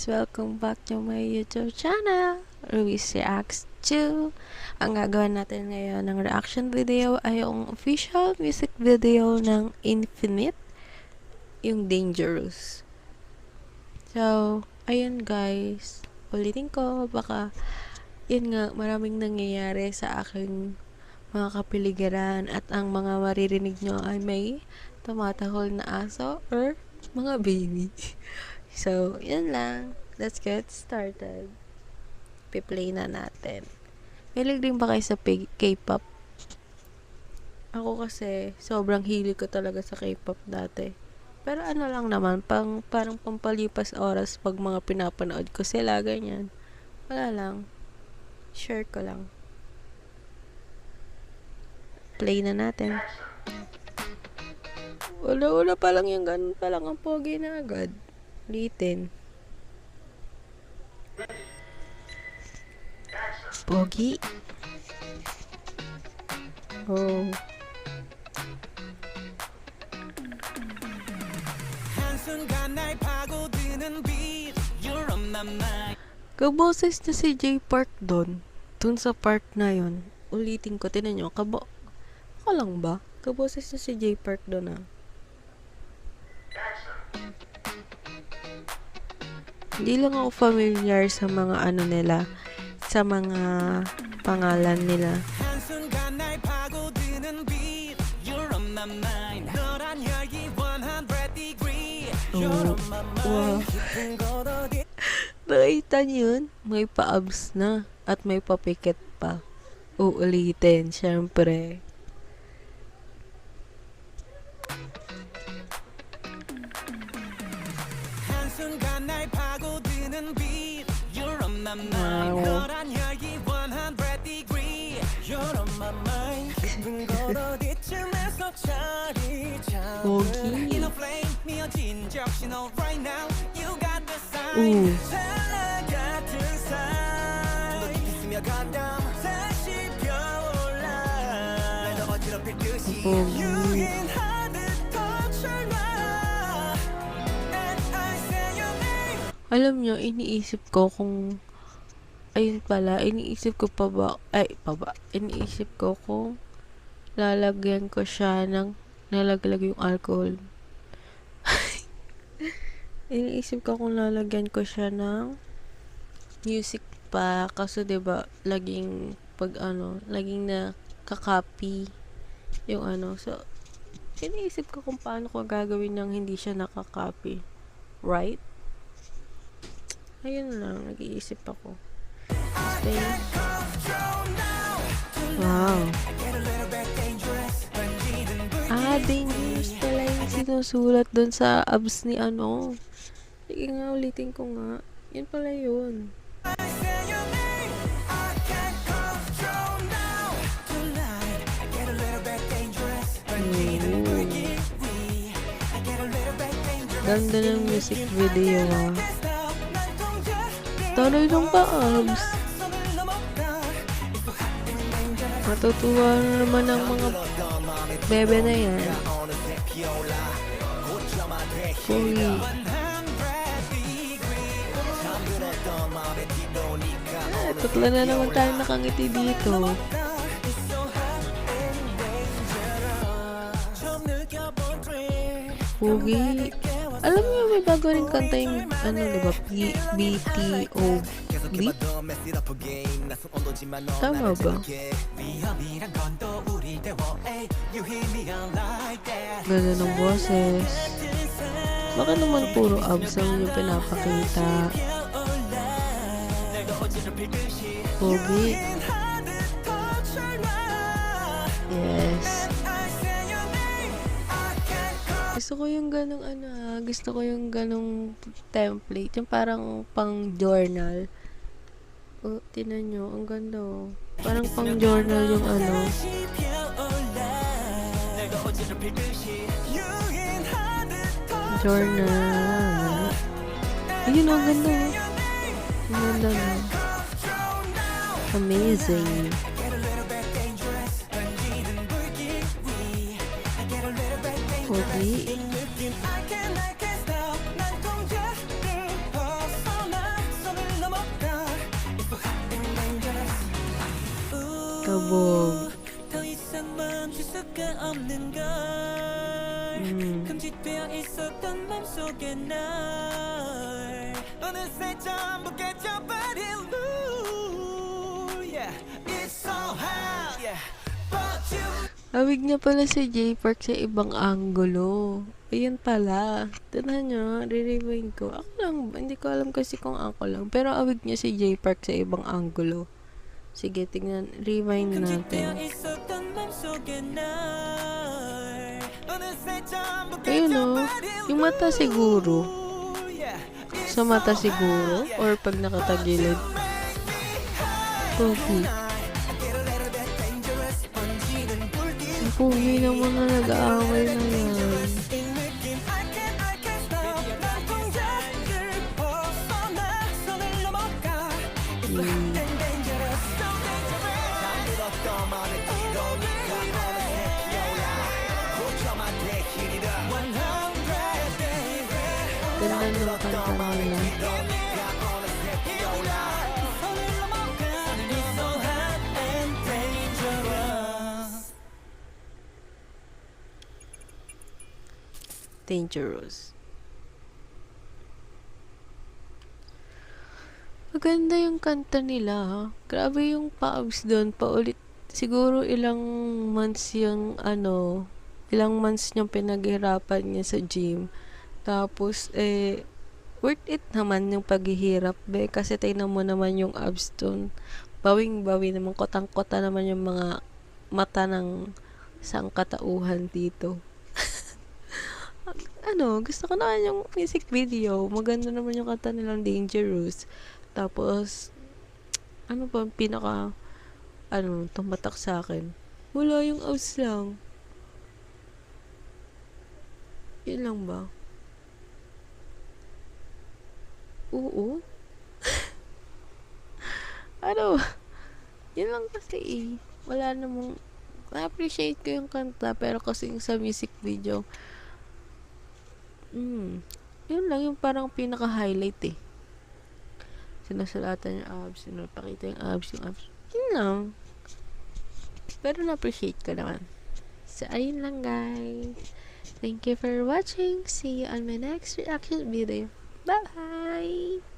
guys! Welcome back to my YouTube channel, Ruiz Reacts 2. Ang gagawin natin ngayon ng reaction video ay yung official music video ng Infinite, yung Dangerous. So, ayun guys, ulitin ko, baka yun nga, maraming nangyayari sa aking mga kapiligiran at ang mga maririnig nyo ay may tumatahol na aso or mga baby. So, yun lang. Let's get started. Piplay na natin. Hilig din ba kayo sa K-pop? Ako kasi, sobrang hilig ko talaga sa K-pop dati. Pero ano lang naman, parang pampalipas oras pag mga pinapanood ko sila, ganyan. Wala lang. Share ko lang. Play na natin. Wala pa lang yung ganun pa lang ang pogi na agad. Ulitin. Pogi. Oh. Kaboses na si Jay Park doon sa part na yon. Ulitin ko, tinan nyo, ako lang ba? Kaboses na si Jay Park doon ah. Hindi lang ako familiar sa mga ano nila, sa mga pangalan nila. Oh, wow. Nakita niyo yun? May pa-abs na at may pa-pikit pa. Uulitin, syempre. Wow. Pogi. Pogi. Alam nyo, iniisip ko kung iniisip ko iniisip ko kung lalagyan ko siya ng nalaglag yung alcohol. Iniisip ko kung lalagyan ko siya ng music pa, kasi 'di ba laging laging nakaka-copy yung so iniisip ko kung paano ko gagawin nang hindi siya nakaka-copy, right? Ayun lang, nag-iisip ako. Wow. Dangerous pala yung sinusulat doon sa abs ni Sige nga, ulitin ko nga. Yun pala yun. Ganda ng music video Tanay lang pa abs. Matutuwa na naman ang mga bebe na yan. Pogi. Tatlo na naman tayo nakangiti dito. Pogi. Alam niyo, may bago rin kanta yung diba? BTO beat? Tama ba? Ganda ng boses. Baka naman puro abs ang yung pinapakita. Pogi. Yes. Gusto ko yung gusto ko yung ganong template, yung parang pang journal. Tinan nyo, ang ganda Parang pang journal yung journal. Ayun, ang ganda Ang ganda Amazing. Pogi. kabog. 더 이상 멈출 수가 없는 걸 금지되어 있었던 맘속에 널 어느새 전부 깨져버린 lure yeah it's so hot yeah but you Awig niya pala si Jay Park sa ibang anggulo. Ayun pala. Tignan nyo, re-rewind ko. Ako lang, hindi ko alam kasi kung ako lang. Pero awig niya si Jay Park sa ibang anggulo. Sige, tingnan. Rewind 금지되어 natin. 있었던 맘속에 널 어느새 전부 Ayun o. Yung mata siguro. 깨져버린 yeah Sa mata siguro. Or pag nakatagilid. Pogi. Ang pogi naman na nag-aaway na yan. Ganda ng kanta nila. Dangerous. Maganda yung kanta nila, ha? Grabe yung pa-abs doon, paulit. Siguro ilang months ilang months niyang pinaghirapan niya sa gym. Tapos, worth it naman yung paghihirap, be. Kasi tingnan mo naman yung abs doon. Bawing-bawi naman, kotang-kota naman yung mga mata ng sangkatauhan dito. Gusto ko naman yung music video. Maganda naman yung kanta nilang Dangerous. Tapos, ano ba ang pinaka, tumatak sa akin? Wala, yung abs lang. Yun lang ba? Oo. Yun lang kasi eh. Wala namang, na-appreciate ko yung kanta, pero kasi yung sa music video, yun lang yung parang pinaka-highlight eh. Sinusulatan yung abs, sinupakita yung abs. Yun lang. Pero na-appreciate ko naman. So, ayun lang guys. Thank you for watching. See you on my next reaction video. Bye-bye!